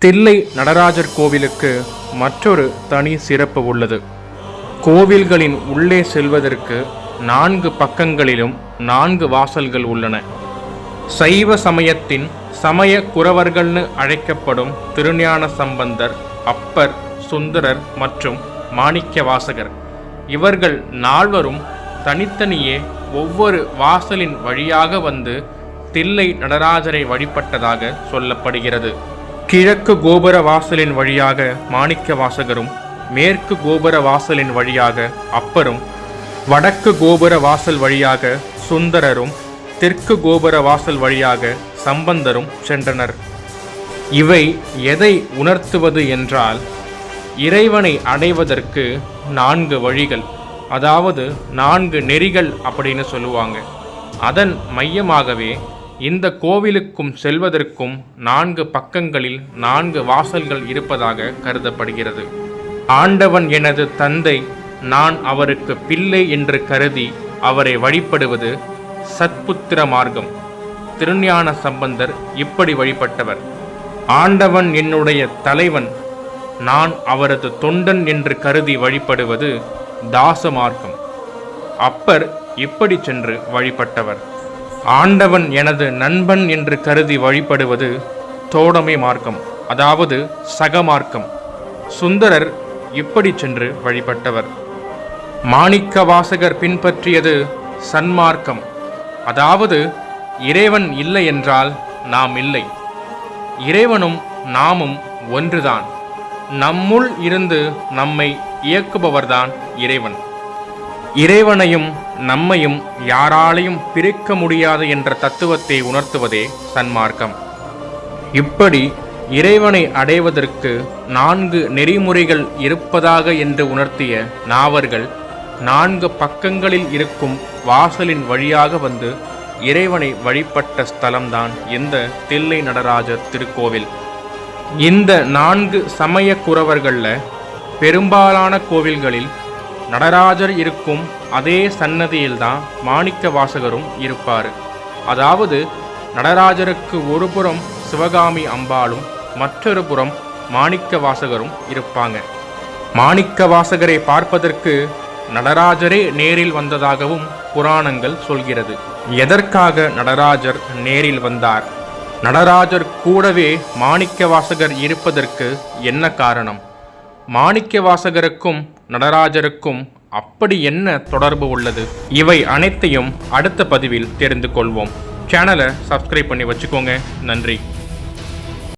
தில்லை நடராஜர் கோவிலுக்கு மற்றொரு தனி சிறப்பு உள்ளது. கோவில்களின் உள்ளே செல்வதற்கு 4 பக்கங்களிலும் 4 வாசல்கள் உள்ளன. சைவ சமயத்தின் சமய குரவர்கள்னு அழைக்கப்படும் திருஞான சம்பந்தர், அப்பர், சுந்தரர் மற்றும் மாணிக்கவாசகர் இவர்கள் 4வரும் தனித்தனியே ஒவ்வொரு வாசலின் வழியாக வந்து தில்லை நடராஜரை வழிபட்டதாக சொல்லப்படுகிறது. கிழக்கு கோபுர வாசலின் வழியாக மாணிக்கவாசகரும், மேற்கு கோபுர வாசலின் வழியாக அப்பரும், வடக்கு கோபுர வாசல் வழியாக சுந்தரரும், தெற்கு கோபுர வாசல் வழியாக சம்பந்தரும் சென்றனர். இவை எதை உணர்த்துவது என்றால், இறைவனை அடைவதற்கு 4 வழிகள், அதாவது 4 நெறிகள் அப்படின்னு சொல்லுவாங்க. அதன் மையமாகவே இந்த கோவிலுக்கும் செல்வதற்கும் 4 பக்கங்களில் 4 வாசல்கள் இருப்பதாக கருதப்படுகிறது. ஆண்டவன் எனது தந்தை, நான் அவருக்கு பிள்ளை என்று கருதி அவரை வழிபடுவது சத்புத்திர மார்க்கம். திருஞான சம்பந்தர் இப்படி வழிபட்டவர். ஆண்டவன் என்னுடைய தலைவன், நான் அவரது தொண்டன் என்று கருதி வழிபடுவது தாச மார்க்கம். அப்பர் இப்படி சென்று வழிபட்டவர். ஆண்டவன் எனது நண்பன் என்று கருதி வழிபடுவது தோடமை மார்க்கம், அதாவது சகமார்க்கம். சுந்தரர் இப்படி சென்று வழிபட்டவர். மாணிக்கவாசகர் பின்பற்றியது சன்மார்க்கம், அதாவது இறைவன் இல்லை என்றால் நாம் இல்லை, இறைவனும் நாமும் ஒன்றுதான், நம்முள் இருந்து நம்மை இயக்குபவர்தான் இறைவன். இறைவனையும் நம்மையும் யாராலையும் பிரிக்க முடியாது என்ற தத்துவத்தை உணர்த்துவதே சன்மார்க்கம். இப்படி இறைவனை அடைவதற்கு 4 நெறிமுறைகள் இருப்பதாக என்று உணர்த்திய நாவர்கள் 4 பக்கங்களில் இருக்கும் வாசலின் வழியாக வந்து இறைவனை வழிபட்ட ஸ்தலம்தான் இந்த தில்லை நடராஜர் திருக்கோவில். இந்த 4 சமய குரவர்களில் பெரும்பாலான கோவில்களில் நடராஜர் இருக்கும் அதே சன்னதியில்தான் மாணிக்கவாசகரும் இருப்பார். அதாவது நடராஜருக்கு ஒரு புறம் சிவகாமி அம்பாளும் மற்றொரு புறம் மாணிக்கவாசகரும் இருப்பாங்க. மாணிக்கவாசகரை பார்ப்பதற்கு நடராஜரே நேரில் வந்ததாகவும் புராணங்கள் சொல்கிறது. எதற்காக நடராஜர் நேரில் வந்தார்? நடராஜர் கூடவே மாணிக்கவாசகர் இருப்பதற்கு என்ன காரணம்? மாணிக்கவாசகருக்கும் நடராஜருக்கும் அப்படி என்ன தொடர்பு உள்ளது? இவை அனைத்தையும் அடுத்த பதிவில் தெரிந்து கொள்வோம். சேனலை சப்ஸ்கிரைப் பண்ணி வச்சுக்கோங்க. நன்றி.